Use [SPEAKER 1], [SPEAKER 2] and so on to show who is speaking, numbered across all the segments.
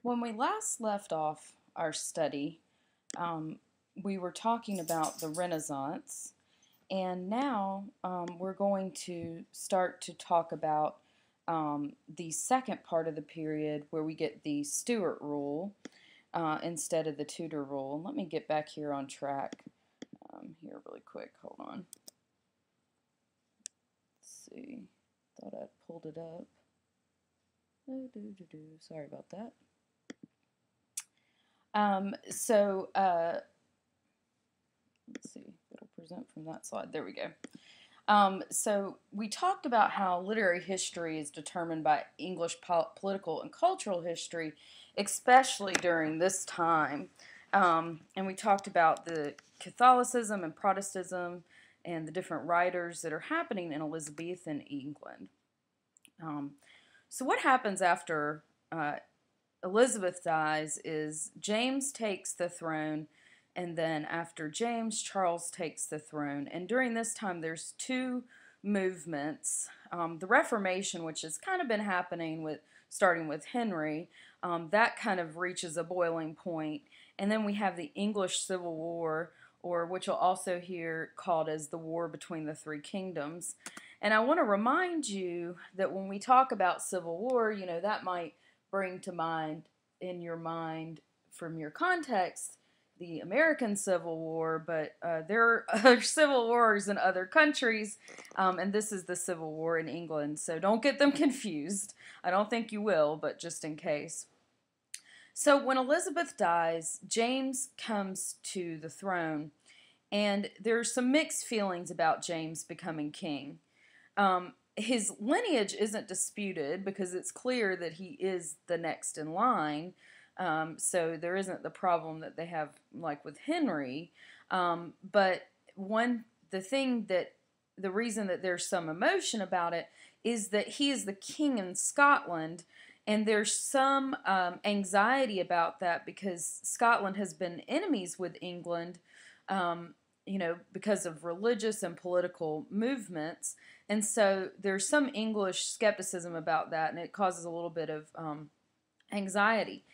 [SPEAKER 1] When we last left off our study, we were talking about the Renaissance, and now we're going to start to talk about the second part of the period where we get the Stuart rule instead of the Tudor rule. Let me get back here on track here really quick. Hold on. Let's see. Thought I'd pulled it up. Sorry about that. Let's see, it'll present from that slide. There we go. So we talked about how literary history is determined by English political and cultural history, especially during this time. And we talked about the Catholicism and Protestantism and the different writers that are happening in Elizabethan England. So what happens after Elizabeth dies is James takes the throne, and then after James, Charles takes the throne. And during this time, there's two movements. The Reformation, which has kind of been happening starting with Henry, that kind of reaches a boiling point. And then we have the English Civil War, or which you'll also hear called as the War between the Three Kingdoms. And I want to remind you that when we talk about Civil War, that might bring to mind, in your mind, from your context, the American Civil War, but there are civil wars in other countries, and this is the Civil War in England, so don't get them confused. I don't think you will, but just in case. So when Elizabeth dies, James comes to the throne, and there's some mixed feelings about James becoming king. His lineage isn't disputed because it's clear that he is the next in line. So there isn't the problem that they have like with Henry. But the reason that there's some emotion about it is that he is the king in Scotland, and there's some anxiety about that because Scotland has been enemies with England, because of religious and political movements. And so there's some English skepticism about that, and it causes a little bit of anxiety.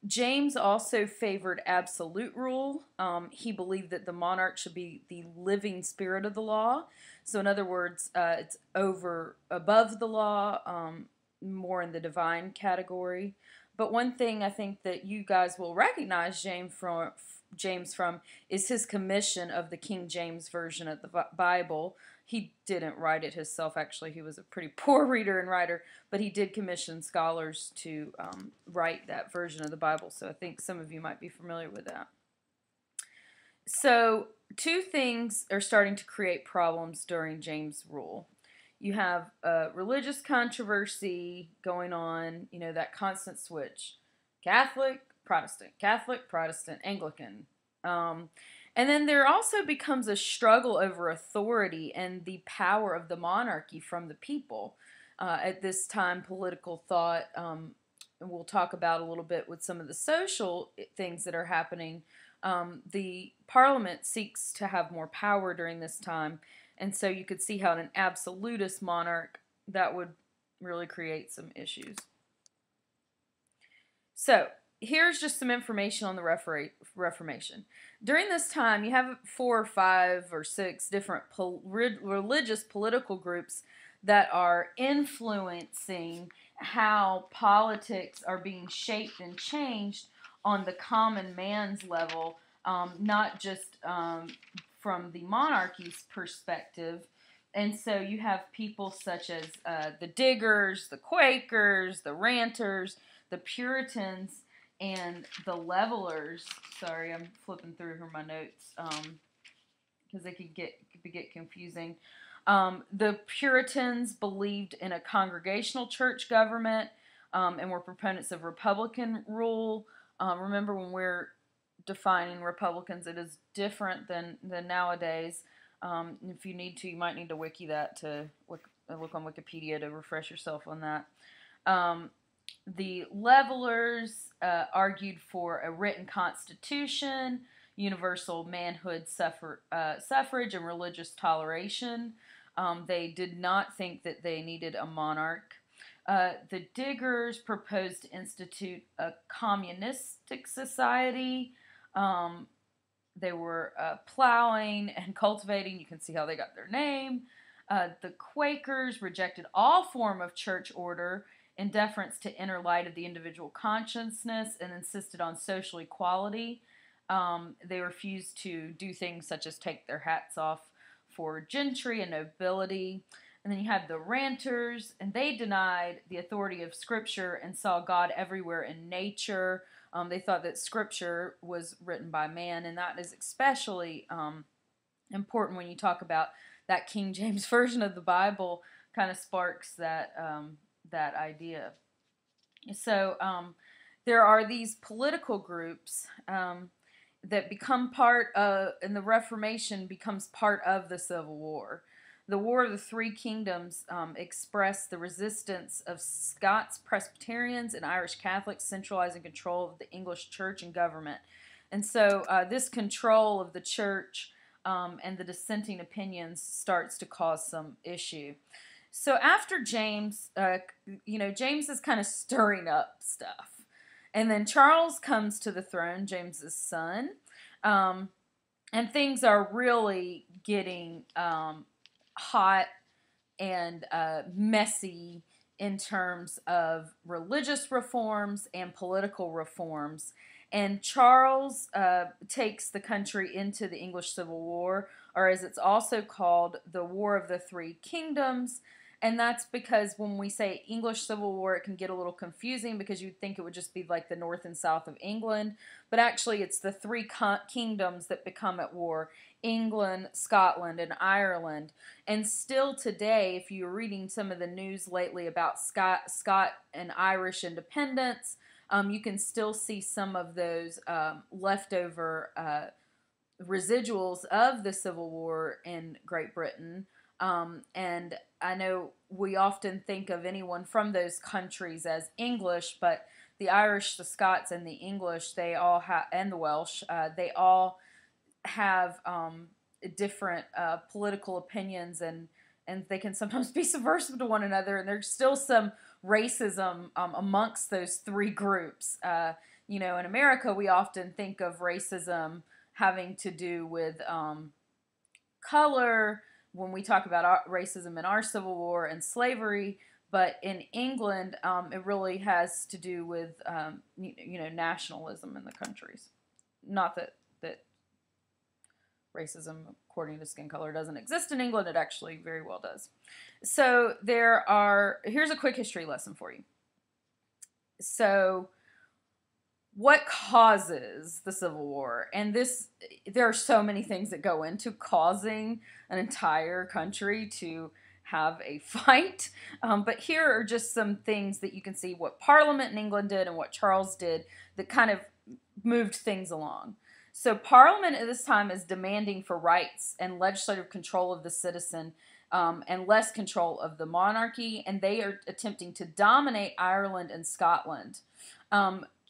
[SPEAKER 1] James also favored absolute rule. He believed that the monarch should be the living spirit of the law. So in other words, it's above the law, more in the divine category. But one thing I think that you guys will recognize James from is his commission of the King James Version of the Bible. He didn't write it himself, actually. He was a pretty poor reader and writer, but he did commission scholars to write that version of the Bible, so I think some of you might be familiar with that. So two things are starting to create problems during James' rule. You have religious controversy going on, that constant switch. Catholic, Protestant, Anglican. And then there also becomes a struggle over authority and the power of the monarchy from the people. At this time, political thought, and we'll talk about a little bit with some of the social things that are happening. The parliament seeks to have more power during this time, and so you could see how an absolutist monarch, that would really create some issues. So here's just some information on the Reformation. During this time, you have 4 or 5 or 6 different religious political groups that are influencing how politics are being shaped and changed on the common man's level, not just from the monarchy's perspective. And so you have people such as the Diggers, the Quakers, the Ranters, the Puritans, and the Levelers. Sorry, I'm flipping through my notes because they could get confusing. The Puritans believed in a congregational church government and were proponents of Republican rule. Remember, when we're defining Republicans, it is different than nowadays. If you need to, you might need to wiki that to look on Wikipedia to refresh yourself on that. The Levelers argued for a written constitution, universal manhood suffrage, and religious toleration. They did not think that they needed a monarch. The Diggers proposed to institute a communistic society. Um, they were plowing and cultivating. You can see how they got their name. The Quakers rejected all form of church order in deference to inner light of the individual consciousness and insisted on social equality. They refused to do things such as take their hats off for gentry and nobility. And then you had the Ranters, and they denied the authority of Scripture and saw God everywhere in nature. They thought that Scripture was written by man, and that is especially important when you talk about that King James version of the Bible. Kind of sparks that idea. So there are these political groups that become part of, and the Reformation becomes part of the Civil War. The War of the Three Kingdoms expressed the resistance of Scots Presbyterians and Irish Catholics centralizing control of the English church and government. And so this control of the church and the dissenting opinions starts to cause some issue. So after James, James is kind of stirring up stuff. And then Charles comes to the throne, James's son, and things are really getting hot and messy in terms of religious reforms and political reforms. And Charles takes the country into the English Civil War, or as it's also called, the War of the Three Kingdoms. And that's because when we say English Civil War, it can get a little confusing because you'd think it would just be like the north and south of England. But actually, it's the three kingdoms that become at war: England, Scotland, and Ireland. And still today, if you're reading some of the news lately about Scott and Irish independence, you can still see some of those leftover residuals of the Civil War in Great Britain. And I know we often think of anyone from those countries as English, but the Irish, the Scots, and the English, they all have, and the Welsh, they all have different political opinions, and they can sometimes be subversive to one another, and there's still some racism amongst those three groups. In America, we often think of racism having to do with color when we talk about racism in our Civil War and slavery, but in England, it really has to do with nationalism in the countries. Not that racism according to skin color doesn't exist in England. It actually very well does. So here's a quick history lesson for you. So what causes the Civil War? And there are so many things that go into causing an entire country to have a fight. But here are just some things that you can see what Parliament in England did and what Charles did that kind of moved things along. So Parliament at this time is demanding for rights and legislative control of the citizen and less control of the monarchy, and they are attempting to dominate Ireland and Scotland.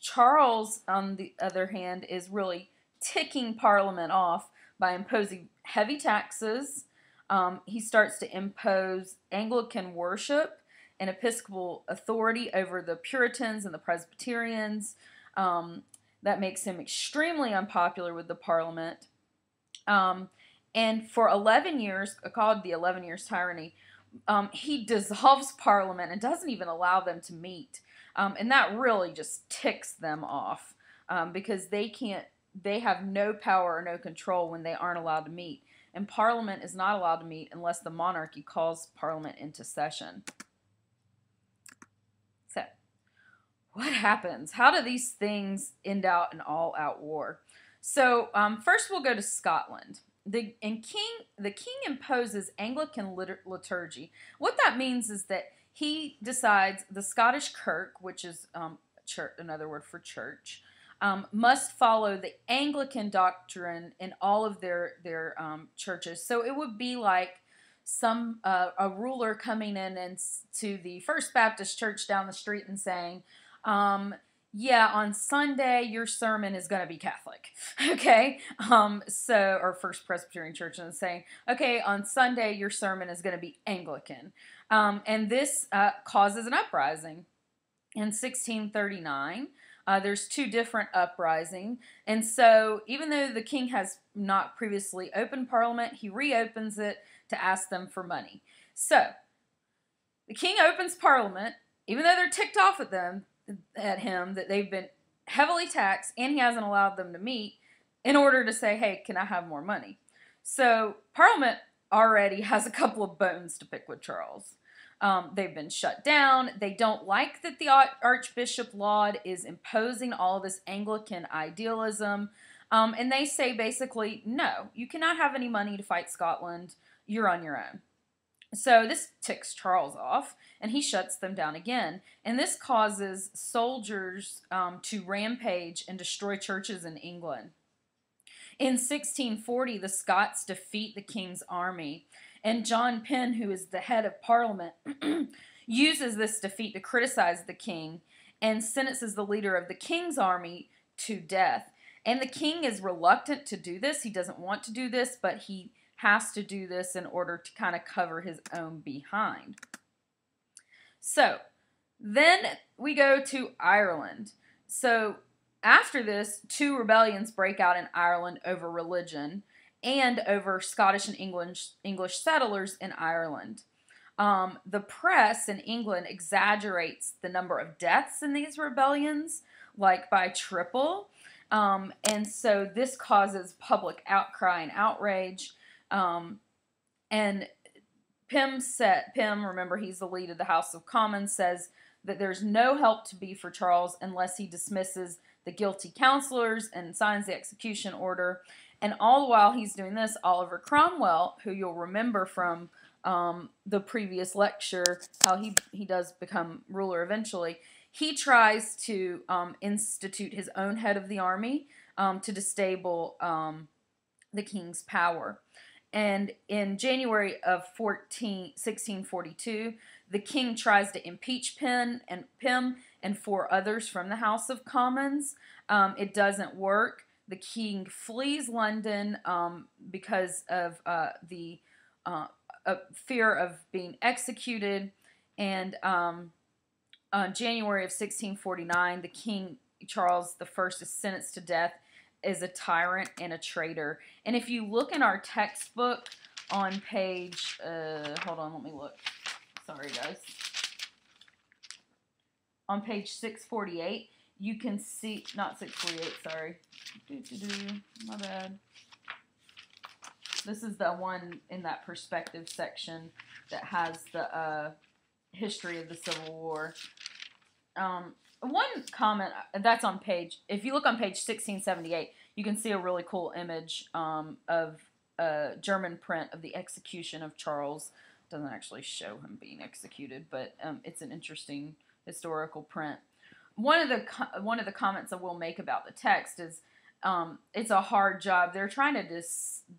[SPEAKER 1] Charles, on the other hand, is really ticking Parliament off by imposing heavy taxes. He starts to impose Anglican worship and episcopal authority over the Puritans and the Presbyterians. That makes him extremely unpopular with the Parliament. And for 11 years, called the 11 Years' Tyranny, he dissolves Parliament and doesn't even allow them to meet. And that really just ticks them off because they have no power or no control when they aren't allowed to meet. And Parliament is not allowed to meet unless the monarchy calls Parliament into session. So, what happens? How do these things end out in all-out war? So, first we'll go to Scotland. The king imposes Anglican liturgy. What that means is that he decides the Scottish Kirk, which is another word for church, must follow the Anglican doctrine in all of their churches. So it would be like a ruler coming in and to the First Baptist Church down the street and saying, yeah, on Sunday your sermon is going to be Catholic, okay? Or First Presbyterian Church, and saying, okay, on Sunday your sermon is going to be Anglican, and this causes an uprising in 1639. There's two different uprisings, and so even though the king has not previously opened Parliament, he reopens it to ask them for money. So the king opens Parliament, even though they're ticked off at him that they've been heavily taxed and he hasn't allowed them to meet, in order to say, hey, can I have more money? So Parliament already has a couple of bones to pick with Charles. They've been shut down. They don't like that the Archbishop Laud is imposing all of this Anglican idealism. And they say basically, no, you cannot have any money to fight Scotland. You're on your own. So this ticks Charles off, and he shuts them down again. And this causes soldiers to rampage and destroy churches in England. In 1640, the Scots defeat the king's army, and John Penn, who is the head of Parliament, uses this defeat to criticize the king and sentences the leader of the king's army to death. And the king is reluctant to do this. He doesn't want to do this, but he has to do this in order to kind of cover his own behind. So then we go to Ireland. So after this, two rebellions break out in Ireland over religion and over Scottish and English settlers in Ireland. The press in England exaggerates the number of deaths in these rebellions, like by triple. And so this causes public outcry and outrage. And Pym, remember he's the lead of the House of Commons, says that there's no help to be for Charles unless he dismisses the guilty councillors and signs the execution order. And all the while he's doing this, Oliver Cromwell, who you'll remember from the previous lecture, how he does become ruler eventually, he tries to institute his own head of the army to destabilize the king's power. And in January of 1642, the king tries to impeach Pym and four others from the House of Commons. It doesn't work. The king flees London because of the fear of being executed. And on January of 1649, the king, Charles I, is sentenced to death as a tyrant and a traitor. And if you look in our textbook on page, hold on, let me look. Sorry, guys. On page 648, you can see, not 648, sorry. My bad. This is the one in that perspective section that has the history of the Civil War. One comment, that's on page, if you look on page 1678, you can see a really cool image of a German print of the execution of Charles. It doesn't actually show him being executed, but it's an interesting historical print. One of the comments I will make about the text is it's a hard job. They're trying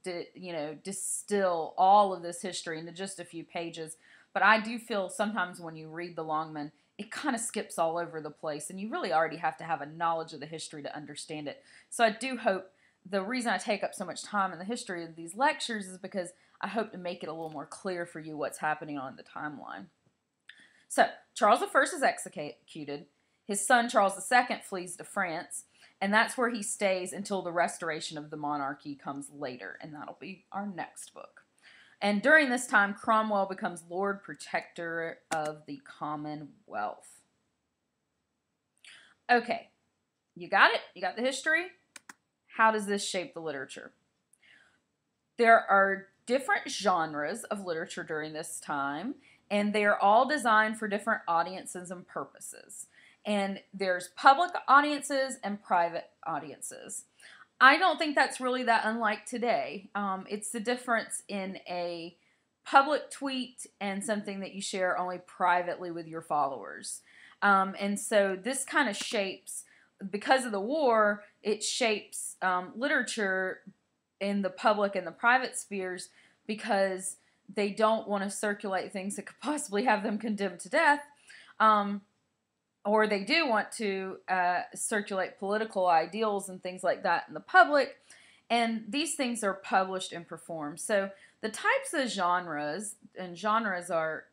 [SPEAKER 1] to distill all of this history into just a few pages, but I do feel sometimes when you read the Longman, it kind of skips all over the place, and you really already have to have a knowledge of the history to understand it. So I do hope, the reason I take up so much time in the history of these lectures is because I hope to make it a little more clear for you what's happening on the timeline. So Charles I is executed. His son Charles II flees to France, and that's where he stays until the restoration of the monarchy comes later, and that'll be our next book. And during this time, Cromwell becomes Lord Protector of the Commonwealth. Okay, you got it? You got the history? How does this shape the literature? There are different genres of literature during this time, and they are all designed for different audiences and purposes. And there's public audiences and private audiences. I don't think that's really that unlike today. It's the difference in a public tweet and something that you share only privately with your followers. And so this kind of shapes, because of the war, it shapes literature in the public and the private spheres, because they don't want to circulate things that could possibly have them condemned to death. or they do want to circulate political ideals and things like that in the public. And these things are published and performed. So the types of genres, and genres are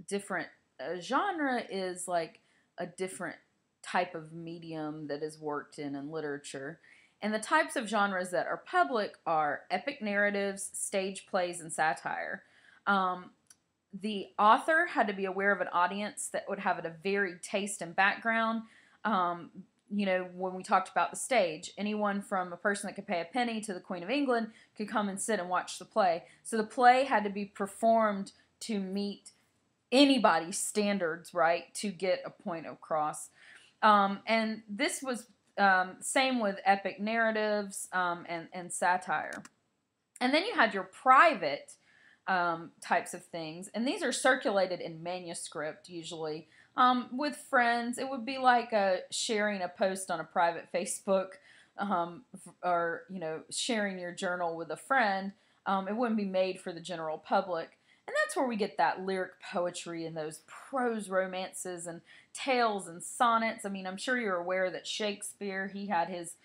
[SPEAKER 1] different. A genre is like a different type of medium that is worked in literature. And the types of genres that are public are epic narratives, stage plays, and satire. The author had to be aware of an audience that would have a varied taste and background. When we talked about the stage, anyone from a person that could pay a penny to the Queen of England could come and sit and watch the play. So the play had to be performed to meet anybody's standards, right, to get a point across. And this was same with epic narratives and satire. And then you had your private types of things, and these are circulated in manuscript usually with friends. It would be like sharing a post on a private Facebook, or sharing your journal with a friend. It wouldn't be made for the general public. And that's where we get that lyric poetry and those prose romances and tales and sonnets. I mean, I'm sure you're aware that Shakespeare, he had his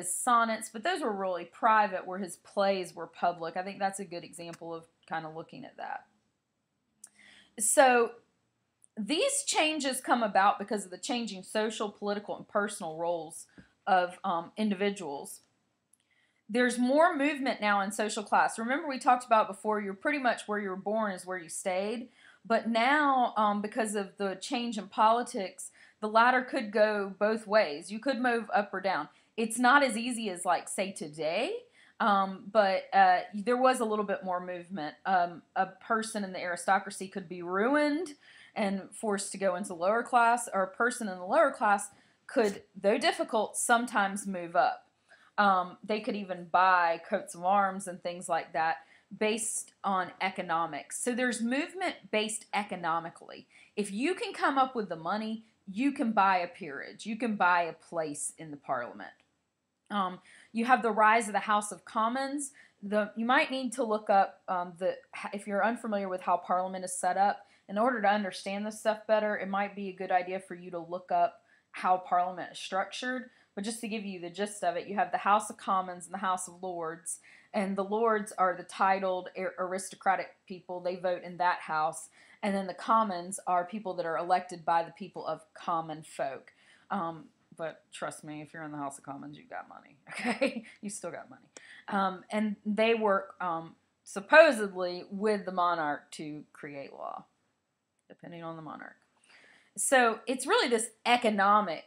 [SPEAKER 1] sonnets, but those were really private, where his plays were public. I think that's a good example of kind of looking at that. So these changes come about because of the changing social, political, and personal roles of individuals. There's more movement now in social class. Remember, we talked about before, you're pretty much where you were born is where you stayed. But now, because of the change in politics, the ladder could go both ways. You could move up or down. It's not as easy as, like, say, today, but there was a little bit more movement. A person in the aristocracy could be ruined and forced to go into lower class, or a person in the lower class could, though difficult, sometimes move up. They could even buy coats of arms and things like that based on economics. So there's movement based economically. If you can come up with the money, you can buy a peerage. You can buy a place in the parliament. You have the rise of the House of Commons. You might need to look up, if you're unfamiliar with how Parliament is set up, in order to understand this stuff better, it might be a good idea for you to look up how Parliament is structured. But just to give you the gist of it, you have the House of Commons and the House of Lords. And the Lords are the titled aristocratic people. They vote in that house. And then the Commons are people that are elected by the people of common folk. But trust me, if you're in the House of Commons, you've got money, okay? You still got money. And they work supposedly with the monarch to create law, depending on the monarch. So it's really this economic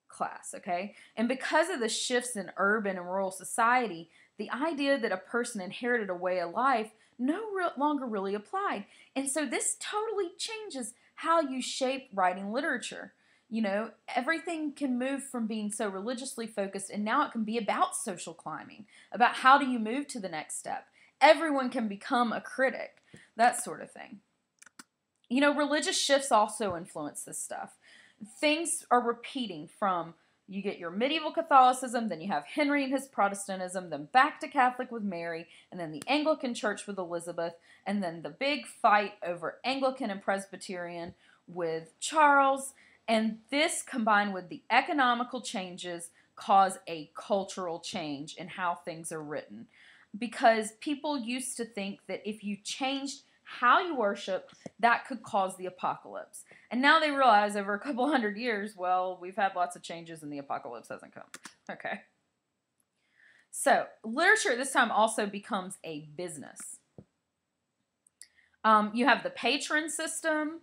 [SPEAKER 1] class, okay? And because of the shifts in urban and rural society, the idea that a person inherited a way of life no longer really applied. And so this totally changes how you shape writing literature. Everything can move from being so religiously focused, and now it can be about social climbing, about how do you move to the next step. Everyone can become a critic, that sort of thing. Religious shifts also influence this stuff. Things are repeating from, you get your medieval Catholicism, then you have Henry and his Protestantism, then back to Catholic with Mary, and then the Anglican Church with Elizabeth, and then the big fight over Anglican and Presbyterian with Charles. And this, combined with the economical changes, cause a cultural change in how things are written. Because people used to think that if you changed how you worship, that could cause the apocalypse. And now they realize over a couple hundred years, well, we've had lots of changes and the apocalypse hasn't come. Okay. So, literature at this time also becomes a business. You have the patron system.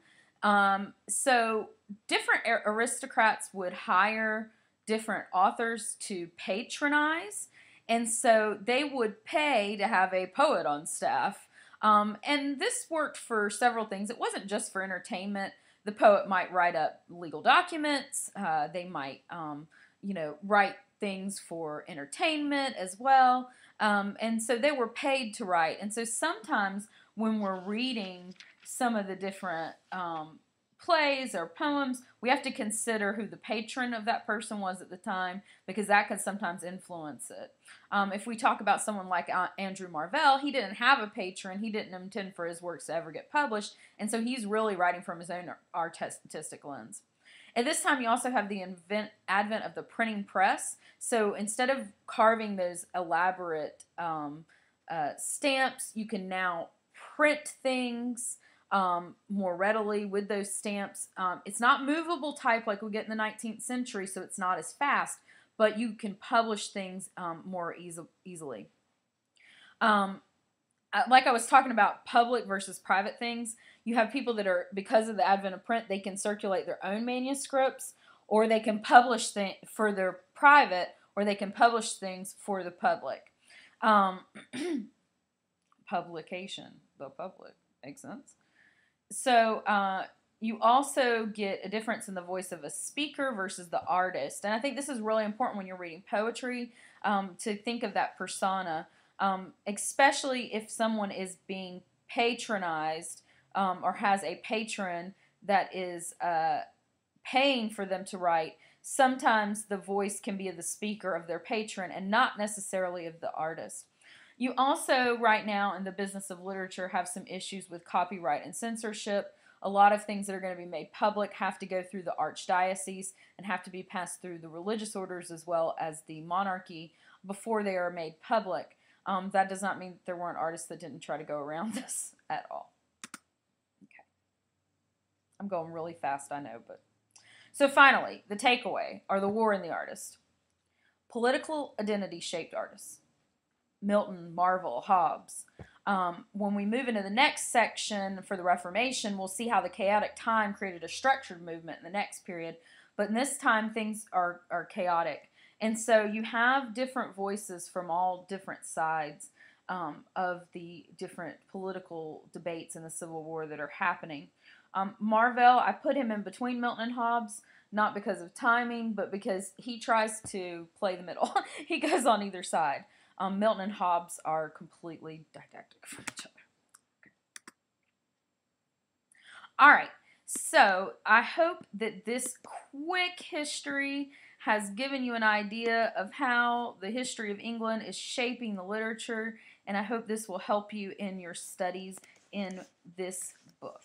[SPEAKER 1] So, different aristocrats would hire different authors to patronize. And so, they would pay to have a poet on staff. And this worked for several things. It wasn't just for entertainment. The poet might write up legal documents. They might, write things for entertainment as well. And so they were paid to write. And so sometimes when we're reading some of the different plays or poems, we have to consider who the patron of that person was at the time, because that can sometimes influence it. If we talk about someone like Andrew Marvell, he didn't have a patron. He didn't intend for his works to ever get published, and so he's really writing from his own artistic lens. At this time, you also have the advent of the printing press. So instead of carving those elaborate stamps, you can now print things more readily with those stamps. It's not movable type like we get in the 19th century, so it's not as fast, but you can publish things more easily. Like I was talking about public versus private things, you have people that are, because of the advent of print, they can circulate their own manuscripts, or they can publish things for their private, or they can publish things for the public. Publication, the public, makes sense. So you also get a difference in the voice of a speaker versus the artist. And I think this is really important when you're reading poetry, to think of that persona. Especially if someone is being patronized or has a patron that is paying for them to write. Sometimes the voice can be of the speaker, of their patron, and not necessarily of the artist. You also, right now, in the business of literature, have some issues with copyright and censorship. A lot of things that are going to be made public have to go through the archdiocese and have to be passed through the religious orders as well as the monarchy before they are made public. That does not mean that there weren't artists that didn't try to go around this at all. Okay. I'm going really fast, I know, but... So finally, the takeaway are the war and the artist. Political identity shaped artists. Milton, Marvell, Hobbes. When we move into the next section for the Reformation, we'll see how the chaotic time created a structured movement in the next period. But in this time, things are chaotic. And so you have different voices from all different sides of the different political debates in the Civil War that are happening. Marvell, I put him in between Milton and Hobbes, not because of timing, but because he tries to play the middle. He goes on either side. Milton and Hobbes are completely didactic from each other. Okay. All right, so I hope that this quick history has given you an idea of how the history of England is shaping the literature, and I hope this will help you in your studies in this book.